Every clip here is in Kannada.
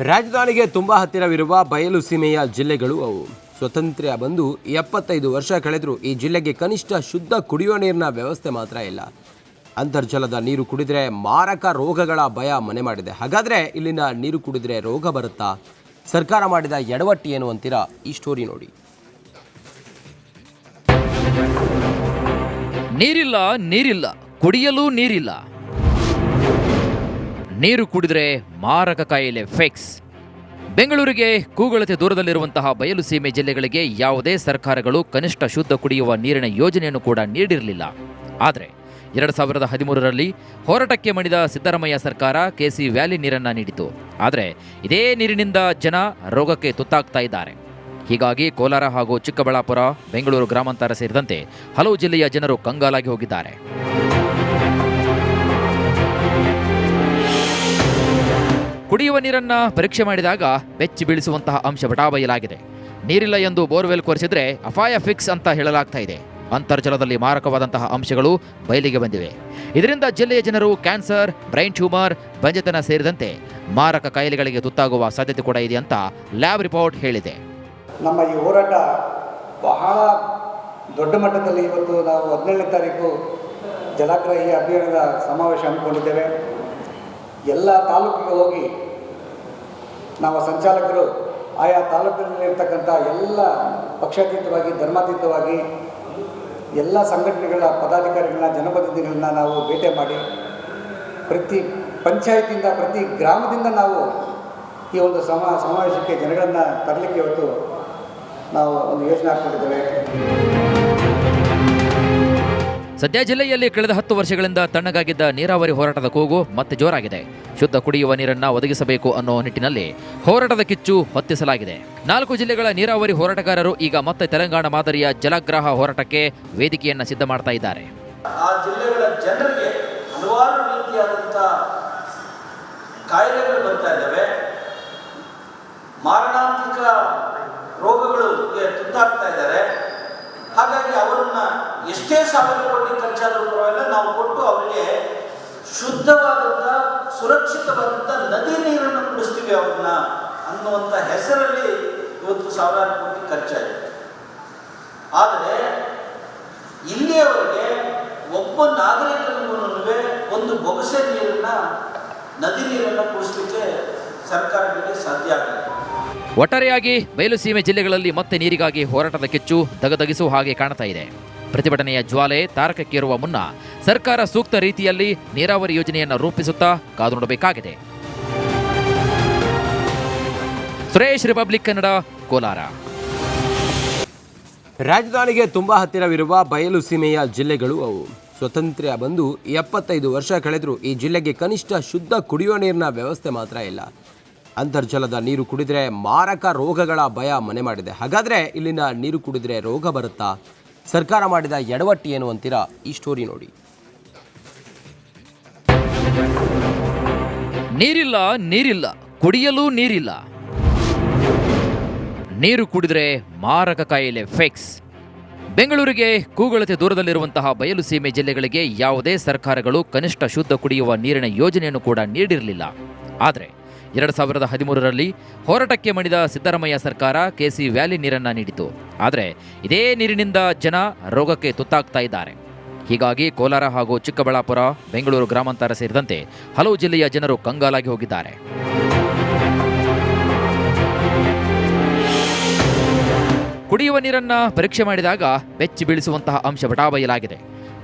ರಾಜಧಾನಿಗೆ ತುಂಬ ಹತ್ತಿರವಿರುವ ಬಯಲು ಸೀಮೆಯ ಜಿಲ್ಲೆಗಳು ಅವು. ಸ್ವತಂತ್ರ ಬಂದು 75 ವರ್ಷ ಕಳೆದರೂ ಈ ಜಿಲ್ಲೆಗೆ ಕನಿಷ್ಠ ಶುದ್ಧ ಕುಡಿಯುವ ನೀರಿನ ವ್ಯವಸ್ಥೆ ಮಾತ್ರ ಇಲ್ಲ. ಅಂತರ್ಜಲದ ನೀರು ಕುಡಿದರೆ ಮಾರಕ ರೋಗಗಳ ಭಯ ಮನೆ ಮಾಡಿದೆ. ಹಾಗಾದರೆ ಇಲ್ಲಿನ ನೀರು ಕುಡಿದರೆ ರೋಗ ಬರುತ್ತಾ? ಸರ್ಕಾರ ಮಾಡಿದ ಎಡವಟ್ಟು ಏನು ಅಂತೀರಾ? ಈ ಸ್ಟೋರಿ ನೋಡಿ. ನೀರಿಲ್ಲ, ನೀರಿಲ್ಲ, ಕುಡಿಯಲು ನೀರಿಲ್ಲ. ನೀರು ಕುಡಿದರೆ ಮಾರಕ ಕಾಯಿಲೆ ಫಿಕ್ಸ್. ಬೆಂಗಳೂರಿಗೆ ಕೂಗಳತೆ ದೂರದಲ್ಲಿರುವಂತಹ ಬಯಲು ಸೀಮೆ ಜಿಲ್ಲೆಗಳಿಗೆ ಯಾವುದೇ ಸರ್ಕಾರಗಳು ಕನಿಷ್ಠ ಶುದ್ಧ ಕುಡಿಯುವ ನೀರಿನ ಯೋಜನೆಯನ್ನು ಕೂಡ ನೀಡಿರಲಿಲ್ಲ. ಆದರೆ 2013ರಲ್ಲಿ ಹೋರಾಟಕ್ಕೆ ಮಣಿದ ಸಿದ್ದರಾಮಯ್ಯ ಸರ್ಕಾರ ಕೆಸಿ ವ್ಯಾಲಿ ನೀರನ್ನು ನೀಡಿತು. ಆದರೆ ಇದೇ ನೀರಿನಿಂದ ಜನ ರೋಗಕ್ಕೆ ತುತ್ತಾಗ್ತಾ ಇದ್ದಾರೆ. ಹೀಗಾಗಿ ಕೋಲಾರ ಹಾಗೂ ಚಿಕ್ಕಬಳ್ಳಾಪುರ, ಬೆಂಗಳೂರು ಗ್ರಾಮಾಂತರ ಸೇರಿದಂತೆ ಹಲವು ಜಿಲ್ಲೆಯ ಜನರು ಕಂಗಾಲಾಗಿ ಹೋಗಿದ್ದಾರೆ. ಕುಡಿಯುವ ನೀರನ್ನ ಪರೀಕ್ಷೆ ಮಾಡಿದಾಗ ಬೆಚ್ಚಿ ಬೀಳಿಸುವಂತಹ ಅಂಶ ಬಟಾಬಯಲಾಗಿದೆ. ನೀರಿಲ್ಲ ಎಂದು ಬೋರ್ವೆಲ್ ಕೊರೆಸಿದ್ರೆ ಅಪಾಯ ಫಿಕ್ಸ್ ಅಂತ ಹೇಳಲಾಗ್ತಾ ಇದೆ. ಅಂತರ್ಜಲದಲ್ಲಿ ಮಾರಕವಾದಂತಹ ಅಂಶಗಳು ಬಯಲಿಗೆ ಬಂದಿವೆ. ಇದರಿಂದ ಜಿಲ್ಲೆಯ ಜನರು ಕ್ಯಾನ್ಸರ್, ಬ್ರೈನ್ ಟ್ಯೂಮರ್, ಬಂಜೆತನ ಸೇರಿದಂತೆ ಮಾರಕ ಕಾಯಿಲೆಗಳಿಗೆ ತುತ್ತಾಗುವ ಸಾಧ್ಯತೆ ಕೂಡ ಇದೆ ಅಂತ ಲ್ಯಾಬ್ ರಿಪೋರ್ಟ್ ಹೇಳಿದೆ. ನಮ್ಮ ಈ ಹೋರಾಟ ಬಹಳ ದೊಡ್ಡ ಮಟ್ಟದಲ್ಲಿ ಇವತ್ತು ನಾವು 17ನೇ ತಾರೀಕು ಜಲಾಗ್ರಹಿ ಅಭಿಯಾನದ ಸಮಾವೇಶ ಹಮ್ಮಿಕೊಂಡಿದ್ದೇವೆ. ಎಲ್ಲ ತಾಲೂಕಿಗೆ ಹೋಗಿ ನಾವು ಸಂಚಾಲಕರು ಆಯಾ ತಾಲೂಕಿನಲ್ಲಿರ್ತಕ್ಕಂಥ ಎಲ್ಲ ಪಕ್ಷಾತೀತವಾಗಿ, ಧರ್ಮಾತೀತವಾಗಿ ಎಲ್ಲ ಸಂಘಟನೆಗಳ ಪದಾಧಿಕಾರಿಗಳನ್ನ, ಜನಪ್ರತಿನಿಧಿಗಳನ್ನ ನಾವು ಭೇಟಿ ಮಾಡಿ ಪ್ರತಿ ಪಂಚಾಯತಿಯಿಂದ, ಪ್ರತಿ ಗ್ರಾಮದಿಂದ ನಾವು ಈ ಒಂದು ಸಮಾವೇಶಕ್ಕೆ ಜನಗಳನ್ನು ತರಲಿಕ್ಕೆ ಇವತ್ತು ನಾವು ಒಂದು ಯೋಜನೆ ಹಾಕ್ಕೊಂಡಿದ್ದೇವೆ. ಸದ್ಯ ಜಿಲ್ಲೆಯಲ್ಲಿ ಕಳೆದ 10 ವರ್ಷಗಳಿಂದ ತಣ್ಣಗಾಗಿದ್ದ ನೀರಾವರಿ ಹೋರಾಟದ ಕೂಗು ಮತ್ತೆ ಜೋರಾಗಿದೆ. ಶುದ್ಧ ಕುಡಿಯುವ ನೀರನ್ನು ಒದಗಿಸಬೇಕು ಅನ್ನೋ ನಿಟ್ಟಿನಲ್ಲಿ ಹೋರಾಟದ ಕಿಚ್ಚು ಹೊತ್ತಿಸಲಾಗಿದೆ. 4 ಜಿಲ್ಲೆಗಳ ನೀರಾವರಿ ಹೋರಾಟಗಾರರು ಈಗ ಮತ್ತೆ ತೆಲಂಗಾಣ ಮಾದರಿಯ ಜಲಾಗ್ರಹ ಹೋರಾಟಕ್ಕೆ ವೇದಿಕೆಯನ್ನು ಸಿದ್ಧ ಮಾಡ್ತಾ ಇದ್ದಾರೆ. ಆ ಜಿಲ್ಲೆಗಳ ಜನರಿಗೆ ಹಲವಾರು ರೀತಿಯಾದಂಥ ಕಾಯಿಲೆಗಳು ಬರ್ತಾ ಇದ್ದಾವೆ. ಮಾರಣಾಂತಿಕ ರೋಗಗಳಿಗೆ ತುತ್ತಾಗ್ತಾ ಇದ್ದಾರೆ. ಹಾಗಾಗಿ ಅವರನ್ನ ಎಷ್ಟೇ ಸಾವಿರ ಕೋಟಿ ಖರ್ಚಾದರೂ ಪರವಾಗಿಲ್ಲ, ನಾವು ಕೊಟ್ಟು ಅವರಿಗೆ ಶುದ್ಧವಾದಂಥ, ಸುರಕ್ಷಿತವಾದಂಥ ನದಿ ನೀರನ್ನು ಕುಡಿಸ್ತೀವಿ ಅವ್ರನ್ನ ಅನ್ನುವಂಥ ಹೆಸರಲ್ಲಿ ಇವತ್ತು ಸಾವಿರಾರು ಕೋಟಿ ಖರ್ಚಾಗಿದೆ. ಆದರೆ ಇಲ್ಲಿಯವರೆಗೆ ಒಬ್ಬ ನಾಗರಿಕನಿಗೂ ಒಂದು ಬೊಗಸೆ ನೀರನ್ನು, ನದಿ ನೀರನ್ನು ಕುಡಿಸ್ಲಿಕ್ಕೆ ಸರ್ಕಾರಗಳಿಗೆ ಸಾಧ್ಯ ಆಗಲಿಲ್ಲ. ಒಟ್ಟಾರೆಯಾಗಿ ಬಯಲು ಸೀಮೆ ಜಿಲ್ಲೆಗಳಲ್ಲಿ ಮತ್ತೆ ನೀರಿಗಾಗಿ ಹೋರಾಟದ ಕಿಚ್ಚು ದಗದಗಿಸುವ ಹಾಗೆ ಕಾಣ್ತಾ ಇದೆ. ಪ್ರತಿಭಟನೆಯ ಜ್ವಾಲೆ ತಾರಕಕ್ಕೇರುವ ಮುನ್ನ ಸರ್ಕಾರ ಸೂಕ್ತ ರೀತಿಯಲ್ಲಿ ನೀರಾವರಿ ಯೋಜನೆಯನ್ನು ರೂಪಿಸುತ್ತಾ ಕಾದು ನೋಡಬೇಕಾಗಿದೆ. ಸುರೇಶ್, ರಿಪಬ್ಲಿಕ್ ಕನ್ನಡ, ಕೋಲಾರ. ರಾಜಧಾನಿಗೆ ತುಂಬ ಹತ್ತಿರವಿರುವ ಬಯಲು ಸೀಮೆಯ ಜಿಲ್ಲೆಗಳು ಅವು. ಸ್ವತಂತ್ರ ಬಂದು 75 ವರ್ಷ ಕಳೆದರೂ ಈ ಜಿಲ್ಲೆಗೆ ಕನಿಷ್ಠ ಶುದ್ಧ ಕುಡಿಯುವ ನೀರಿನ ವ್ಯವಸ್ಥೆ ಮಾತ್ರ ಇಲ್ಲ. ಅಂತರ್ಜಲದ ನೀರು ಕುಡಿದರೆ ಮಾರಕ ರೋಗಗಳ ಭಯ ಮನೆ ಮಾಡಿದೆ. ಹಾಗಾದರೆ ಇಲ್ಲಿನ ನೀರು ಕುಡಿದರೆ ರೋಗ ಬರುತ್ತಾ? ಸರ್ಕಾರ ಮಾಡಿದ ಎಡವಟ್ಟು ಏನು ಅಂತೀರಾ? ಈ ಸ್ಟೋರಿ ನೋಡಿ. ನೀರಿಲ್ಲ, ನೀರಿಲ್ಲ, ಕುಡಿಯಲು ನೀರಿಲ್ಲ. ನೀರು ಕುಡಿದರೆ ಮಾರಕ ಕಾಯಿಲೆ ಫಿಕ್ಸ್. ಬೆಂಗಳೂರಿಗೆ ಕೂಗಳತೆ ದೂರದಲ್ಲಿರುವಂತಹ ಬಯಲು ಸೀಮೆ ಜಿಲ್ಲೆಗಳಿಗೆ ಯಾವುದೇ ಸರ್ಕಾರಗಳು ಕನಿಷ್ಠ ಶುದ್ಧ ಕುಡಿಯುವ ನೀರಿನ ಯೋಜನೆಯನ್ನು ಕೂಡ ನೀಡಿರಲಿಲ್ಲ. ಆದರೆ 2013ರಲ್ಲಿ ಹೋರಾಟಕ್ಕೆ ಮಣಿದ ಸಿದ್ದರಾಮಯ್ಯ ಸರ್ಕಾರ ಕೆಸಿ ವ್ಯಾಲಿ ನೀರನ್ನು ನೀಡಿತು. ಆದರೆ ಇದೇ ನೀರಿನಿಂದ ಜನ ರೋಗಕ್ಕೆ ತುತ್ತಾಗ್ತಾ ಇದ್ದಾರೆ. ಹೀಗಾಗಿ ಕೋಲಾರ ಹಾಗೂ ಚಿಕ್ಕಬಳ್ಳಾಪುರ, ಬೆಂಗಳೂರು ಗ್ರಾಮಾಂತರ ಸೇರಿದಂತೆ ಹಲವು ಜಿಲ್ಲೆಯ ಜನರು ಕಂಗಾಲಾಗಿ ಹೋಗಿದ್ದಾರೆ. ಕುಡಿಯುವ ನೀರನ್ನ ಪರೀಕ್ಷೆ ಮಾಡಿದಾಗ ಬೆಚ್ಚಿ ಬೀಳಿಸುವಂತಹ ಅಂಶ ಬಟಾಬಯಲಾಗಿದೆ.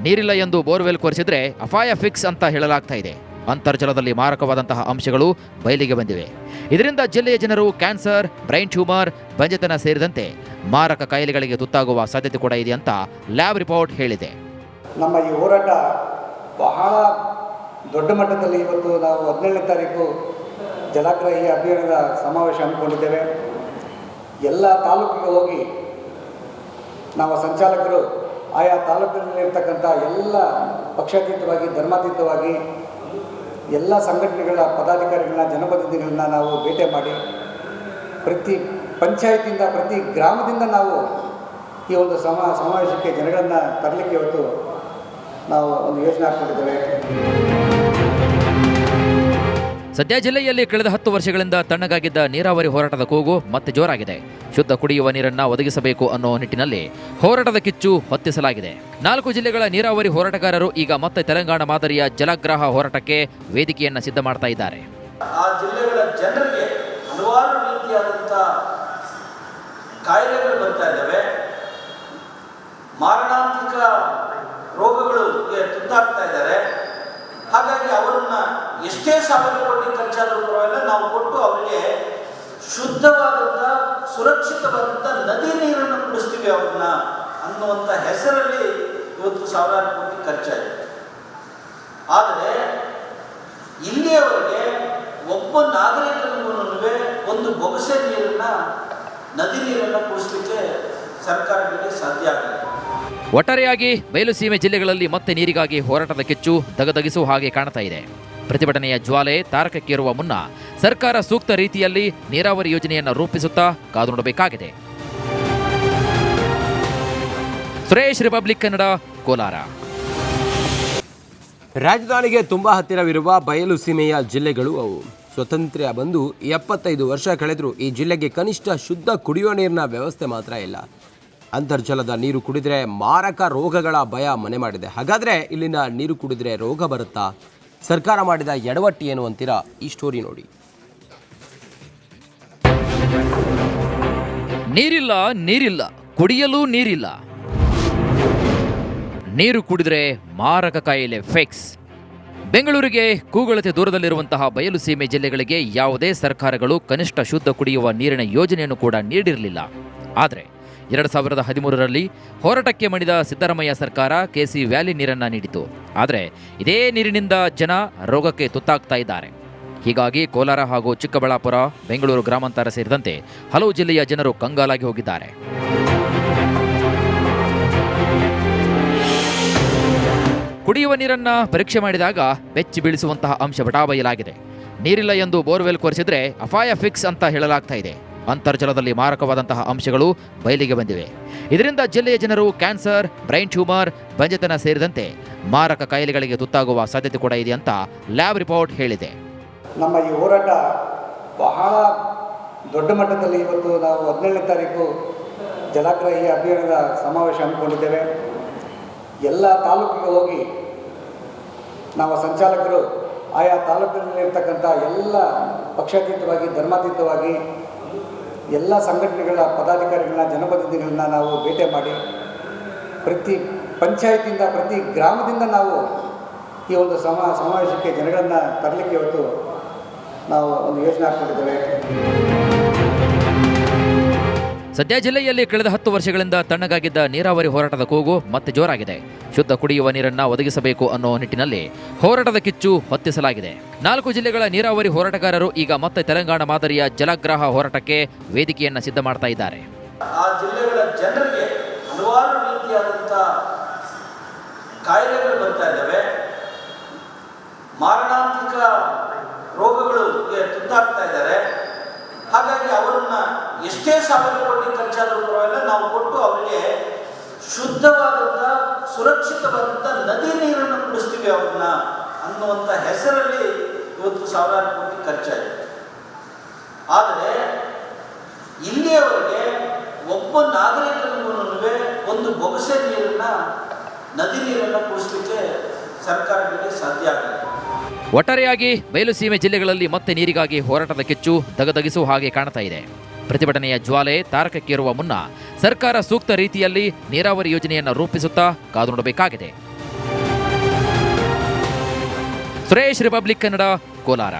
ನೀರಿಲ್ಲ ಎಂದು ಬೋರ್ವೆಲ್ ಕೊರೆಸಿದ್ರೆ ಅಪಾಯ ಫಿಕ್ಸ್ ಅಂತ ಹೇಳಲಾಗ್ತಾ ಇದೆ. ಅಂತರ್ಜಲದಲ್ಲಿ ಮಾರಕವಾದಂತಹ ಅಂಶಗಳು ಬಯಲಿಗೆ ಬಂದಿವೆ. ಇದರಿಂದ ಜಿಲ್ಲೆಯ ಜನರು ಕ್ಯಾನ್ಸರ್, ಬ್ರೈನ್ ಟ್ಯೂಮರ್, ಬಂಜೆತನ ಸೇರಿದಂತೆ ಮಾರಕ ಕಾಯಿಲೆಗಳಿಗೆ ತುತ್ತಾಗುವ ಸಾಧ್ಯತೆ ಕೂಡ ಇದೆ ಅಂತ ಲ್ಯಾಬ್ ರಿಪೋರ್ಟ್ ಹೇಳಿದೆ. ನಮ್ಮ ಈ ಹೋರಾಟ ಬಹಳ ದೊಡ್ಡ ಮಟ್ಟದಲ್ಲಿ ಇವತ್ತು ನಾವು 17ನೇ ತಾರೀಕು ಜಲಾಗ್ರಹಿ ಅಭಿಯಾನದ ಸಮಾವೇಶ ಹಮ್ಮಿಕೊಂಡಿದ್ದೇವೆ. ಎಲ್ಲ ತಾಲೂಕಿಗೆ ಹೋಗಿ ನಾವು ಸಂಚಾಲಕರು ಆಯಾ ತಾಲೂಕಿನಲ್ಲಿರ್ತಕ್ಕಂಥ ಎಲ್ಲ ಪಕ್ಷಾತೀತವಾಗಿ, ಧರ್ಮಾತೀತವಾಗಿ ಎಲ್ಲ ಸಂಘಟನೆಗಳ ಪದಾಧಿಕಾರಿಗಳನ್ನ, ಜನಪ್ರತಿನಿಧಿಗಳನ್ನ ನಾವು ಭೇಟಿ ಮಾಡಿ ಪ್ರತಿ ಪಂಚಾಯತಿಯಿಂದ, ಪ್ರತಿ ಗ್ರಾಮದಿಂದ ನಾವು ಈ ಒಂದು ಸಮಾವೇಶಕ್ಕೆ ಜನಗಳನ್ನು ತರಲಿಕ್ಕೆ ಇವತ್ತು ನಾವು ಒಂದು ಯೋಜನೆ ಹಾಕ್ಕೊಂಡಿದ್ದೇವೆ. ಸದ್ಯ ಜಿಲ್ಲೆಯಲ್ಲಿ ಕಳೆದ 10 ವರ್ಷಗಳಿಂದ ತಣ್ಣಗಾಗಿದ್ದ ನೀರಾವರಿ ಹೋರಾಟದ ಕೂಗು ಮತ್ತೆ ಜೋರಾಗಿದೆ. ಶುದ್ಧ ಕುಡಿಯುವ ನೀರನ್ನ ಒದಗಿಸಬೇಕು ಅನ್ನೋ ನಿಟ್ಟಿನಲ್ಲಿ ಹೋರಾಟದ ಕಿಚ್ಚು ಹೊತ್ತಿಸಲಾಗಿದೆ. 4 ಜಿಲ್ಲೆಗಳ ನೀರಾವರಿ ಹೋರಾಟಗಾರರು ಈಗ ಮತ್ತೆ ತೆಲಂಗಾಣ ಮಾದರಿಯ ಜಲಾಗ್ರಹ ಹೋರಾಟಕ್ಕೆ ವೇದಿಕೆಯನ್ನ ಸಿದ್ಧ ಮಾಡ್ತಾ ಇದ್ದಾರೆ. ಆ ಜಿಲ್ಲೆಗಳ ಜನರಿಗೆ ಹಲವಾರು ರೀತಿಯಾದಂಥ ಕಾಯಿಲೆಗಳು ಬರ್ತಾ ಇದ್ದಾವೆ, ಮಾರಣಾಂತಿಕ ರೋಗಗಳಿಗೆ ತುತ್ತಾಗ್ತಾ ಇದ್ದಾರೆ. ಹಾಗಾಗಿ ಅವರನ್ನ ಎಷ್ಟೇ ಸಾವಿರ ಕೋಟಿ ಖರ್ಚಾದರೂ ಪರವಾಗಿಲ್ಲ, ನಾವು ಕೊಟ್ಟು ಅವರಿಗೆ ಶುದ್ಧವಾದಂಥ ಸುರಕ್ಷಿತವಾದಂಥ ನದಿ ನೀರನ್ನು ಕುಡಿಸ್ತೀವಿ ಅವ್ರನ್ನ ಅನ್ನುವಂಥ ಹೆಸರಲ್ಲಿ ಇವತ್ತು ಸಾವಿರಾರು ಕೋಟಿ ಖರ್ಚಾಗಿದೆ. ಆದರೆ ಇಲ್ಲಿಯವರೆಗೆ ಒಬ್ಬ ನಾಗರಿಕನಿಗೂ ಒಂದು ಬೊಗಸೆ ನೀರನ್ನ, ನದಿ ನೀರನ್ನು ಕುಡಿಸ್ಲಿಕ್ಕೆ ಸರ್ಕಾರಗಳಿಗೆ ಸಾಧ್ಯ ಆಗಲಿಲ್ಲ. ಒಟ್ಟಾರೆಯಾಗಿ ಬಯಲುಸೀಮೆ ಜಿಲ್ಲೆಗಳಲ್ಲಿ ಮತ್ತೆ ನೀರಿಗಾಗಿ ಹೋರಾಟದ ಕಿಚ್ಚು ದಗದಗಿಸುವ ಹಾಗೆ ಕಾಣ್ತಾ ಇದೆ. ಪ್ರತಿಭಟನೆಯ ಜ್ವಾಲೆ ತಾರಕಕ್ಕೇರುವ ಮುನ್ನ ಸರ್ಕಾರ ಸೂಕ್ತ ರೀತಿಯಲ್ಲಿ ನೀರಾವರಿ ಯೋಜನೆಯನ್ನು ರೂಪಿಸುತ್ತಾ ಕಾದು ನೋಡಬೇಕಾಗಿದೆ. ಸುರೇಶ್, ರಿಪಬ್ಲಿಕ್ ಕನ್ನಡ, ಕೋಲಾರ. ರಾಜಧಾನಿಗೆ ತುಂಬಾ ಹತ್ತಿರವಿರುವ ಬಯಲು ಸೀಮೆಯ ಜಿಲ್ಲೆಗಳು ಅವು. ಸ್ವಾತಂತ್ರ್ಯ ಬಂದು 75 ವರ್ಷ ಕಳೆದರೂ ಈ ಜಿಲ್ಲೆಗೆ ಕನಿಷ್ಠ ಶುದ್ಧ ಕುಡಿಯುವ ನೀರಿನ ವ್ಯವಸ್ಥೆ ಮಾತ್ರ ಇಲ್ಲ. ಅಂತರ್ಜಲದ ನೀರು ಕುಡಿದ್ರೆ ಮಾರಕ ರೋಗಗಳ ಭಯ ಮನೆ ಮಾಡಿದೆ. ಹಾಗಾದ್ರೆ ಇಲ್ಲಿನ ನೀರು ಕುಡಿದ್ರೆ ರೋಗ ಬರುತ್ತಾ? ಸರ್ಕಾರ ಮಾಡಿದ ಎಡವಟ್ಟು ಏನು ಅಂತೀರಾ? ಈ ಸ್ಟೋರಿ ನೋಡಿ. ನೀರಿಲ್ಲ, ನೀರಿಲ್ಲ, ಕುಡಿಯಲು ನೀರಿಲ್ಲ. ನೀರು ಕುಡಿದ್ರೆ ಮಾರಕ ಕಾಯಿಲೆ ಫಿಕ್ಸ್. ಬೆಂಗಳೂರಿಗೆ ಕೂಗಳತೆ ದೂರದಲ್ಲಿರುವಂತಹ ಬಯಲು ಸೀಮೆ ಜಿಲ್ಲೆಗಳಿಗೆ ಯಾವುದೇ ಸರ್ಕಾರಗಳು ಕನಿಷ್ಠ ಶುದ್ಧ ಕುಡಿಯುವ ನೀರಿನ ಯೋಜನೆಯನ್ನು ಕೂಡ ನೀಡಿರಲಿಲ್ಲ. ಆದರೆ 2013ರಲ್ಲಿ ಹೋರಾಟಕ್ಕೆ ಮಣಿದ ಸಿದ್ದರಾಮಯ್ಯ ಸರ್ಕಾರ ಕೆಸಿ ವ್ಯಾಲಿ ನೀರನ್ನ ನೀಡಿತು. ಆದರೆ ಇದೇ ನೀರಿನಿಂದ ಜನ ರೋಗಕ್ಕೆ ತುತ್ತಾಗ್ತಾ ಇದ್ದಾರೆ. ಹೀಗಾಗಿ ಕೋಲಾರ ಹಾಗೂ ಚಿಕ್ಕಬಳ್ಳಾಪುರ, ಬೆಂಗಳೂರು ಗ್ರಾಮಾಂತರ ಸೇರಿದಂತೆ ಹಲವು ಜಿಲ್ಲೆಯ ಜನರು ಕಂಗಾಲಾಗಿ ಹೋಗಿದ್ದಾರೆ. ಕುಡಿಯುವ ನೀರನ್ನ ಪರೀಕ್ಷೆ ಮಾಡಿದಾಗ ಬೆಚ್ಚಿ ಬೀಳಿಸುವಂತಹ ಅಂಶ ಬಟಾಬಯಲಾಗಿದೆ. ನೀರಿಲ್ಲ ಎಂದು ಬೋರ್ವೆಲ್ ಕೊರೆಸಿದ್ರೆ ಅಪಾಯ ಫಿಕ್ಸ್ ಅಂತ ಹೇಳಲಾಗ್ತಾ ಇದೆ. ಅಂತರ್ಜಲದಲ್ಲಿ ಮಾರಕವಾದಂತಹ ಅಂಶಗಳು ಬಯಲಿಗೆ ಬಂದಿವೆ. ಇದರಿಂದ ಜಿಲ್ಲೆಯ ಜನರು ಕ್ಯಾನ್ಸರ್, ಬ್ರೈನ್ ಟ್ಯೂಮರ್, ಬಂಜೆತನ ಸೇರಿದಂತೆ ಮಾರಕ ಕಾಯಿಲೆಗಳಿಗೆ ತುತ್ತಾಗುವ ಸಾಧ್ಯತೆ ಕೂಡ ಇದೆ ಅಂತ ಲ್ಯಾಬ್ ರಿಪೋರ್ಟ್ ಹೇಳಿದೆ. ನಮ್ಮ ಈ ಹೋರಾಟ ಬಹಳ ದೊಡ್ಡ ಮಟ್ಟದಲ್ಲಿ ಇವತ್ತು ನಾವು 17ನೇ ತಾರೀಕು ಜಲಾಗ್ರಹಿ ಅಭಿಯಾನದ ಸಮಾವೇಶ ಹಮ್ಮಿಕೊಂಡಿದ್ದೇವೆ. ಎಲ್ಲ ತಾಲೂಕಿಗೆ ಹೋಗಿ ನಾವು ಸಂಚಾಲಕರು ಆಯಾ ತಾಲೂಕಿನಲ್ಲಿರ್ತಕ್ಕಂಥ ಎಲ್ಲ ಪಕ್ಷಾತೀತವಾಗಿ, ಧರ್ಮಾತೀತವಾಗಿ ಎಲ್ಲ ಸಂಘಟನೆಗಳ ಪದಾಧಿಕಾರಿಗಳನ್ನ, ಜನಪ್ರತಿನಿಧಿಗಳನ್ನ ನಾವು ಭೇಟಿ ಮಾಡಿ ಪ್ರತಿ ಪಂಚಾಯತಿಯಿಂದ, ಪ್ರತಿ ಗ್ರಾಮದಿಂದ ನಾವು ಈ ಒಂದು ಸಮಾವೇಶಕ್ಕೆ ಜನಗಳನ್ನು ತರಲಿಕ್ಕೆ ಇವತ್ತು ನಾವು ಒಂದು ಯೋಜನೆ ಹಾಕ್ಕೊಂಡಿದ್ದೇವೆ. ಸದ್ಯ ಜಿಲ್ಲೆಯಲ್ಲಿ ಕಳೆದ 10 ವರ್ಷಗಳಿಂದ ತಣ್ಣಗಾಗಿದ್ದ ನೀರಾವರಿ ಹೋರಾಟದ ಕೂಗು ಮತ್ತೆ ಜೋರಾಗಿದೆ. ಶುದ್ಧ ಕುಡಿಯುವ ನೀರನ್ನ ಒದಗಿಸಬೇಕು ಅನ್ನೋ ನಿಟ್ಟಿನಲ್ಲಿ ಹೋರಾಟದ ಕಿಚ್ಚು ಹೊತ್ತಿಸಲಾಗಿದೆ. 4 ಜಿಲ್ಲೆಗಳ ನೀರಾವರಿ ಹೋರಾಟಗಾರರು ಈಗ ಮತ್ತೆ ತೆಲಂಗಾಣ ಮಾದರಿಯ ಜಲಾಗ್ರಹ ಹೋರಾಟಕ್ಕೆ ವೇದಿಕೆಯನ್ನ ಸಿದ್ಧ ಮಾಡ್ತಾ ಇದ್ದಾರೆ. ಆ ಜಿಲ್ಲೆಗಳ ಜನರಿಗೆ ಹಲವಾರು ರೀತಿಯಾದಂಥ ಕಾಯಿಲೆಗಳು ಬರ್ತಾ ಇದ್ದಾವೆ, ಮಾರಣಾಂತಿಕ ರೋಗಗಳಿಗೆ ತುತ್ತಾಗ್ತಾ ಇದ್ದಾರೆ. ಹಾಗಾಗಿ ಅವರನ್ನ ಎಷ್ಟೇ ಸಾವಿರ ಕೋಟಿ ಖರ್ಚಾದರೂ ಪರವಾಗಿಲ್ಲ, ನಾವು ಕೊಟ್ಟು ಅವರಿಗೆ ಶುದ್ಧವಾದಂಥ ಸುರಕ್ಷಿತವಾದಂಥ ನದಿ ನೀರನ್ನು ಕುಡಿಸ್ತೀವಿ ಅವ್ರನ್ನ ಅನ್ನುವಂಥ ಹೆಸರಲ್ಲಿ ಇವತ್ತು ಸಾವಿರಾರು ಕೋಟಿ ಖರ್ಚಾಗಿದೆ. ಆದರೆ ಇಲ್ಲಿಯವರೆಗೆ ಒಬ್ಬ ನಾಗರಿಕನಿಗೂ ಒಂದು ಬೊಗಸೆ ನೀರನ್ನ, ನದಿ ನೀರನ್ನು ಕುಡಿಸ್ಲಿಕ್ಕೆ ಸರ್ಕಾರಗಳಿಗೆ ಸಾಧ್ಯ ಆಗಲಿಲ್ಲ. ಒಟ್ಟಾರೆಯಾಗಿ ಬಯಲುಸೀಮೆ ಜಿಲ್ಲೆಗಳಲ್ಲಿ ಮತ್ತೆ ನೀರಿಗಾಗಿ ಹೋರಾಟದ ಕಿಚ್ಚು ದಗದಗಿಸುವ ಹಾಗೆ ಕಾಣ್ತಾ ಇದೆ. ಪ್ರತಿಭಟನೆಯ ಜ್ವಾಲೆ ತಾರಕಕ್ಕೇರುವ ಮುನ್ನ ಸರ್ಕಾರ ಸೂಕ್ತ ರೀತಿಯಲ್ಲಿ ನೀರಾವರಿ ಯೋಜನೆಯನ್ನು ರೂಪಿಸುತ್ತಾ ಕಾದು ನೋಡಬೇಕಾಗಿದೆ. ಸುರೇಶ್, ರಿಪಬ್ಲಿಕ್ ಕನ್ನಡ, ಕೋಲಾರ.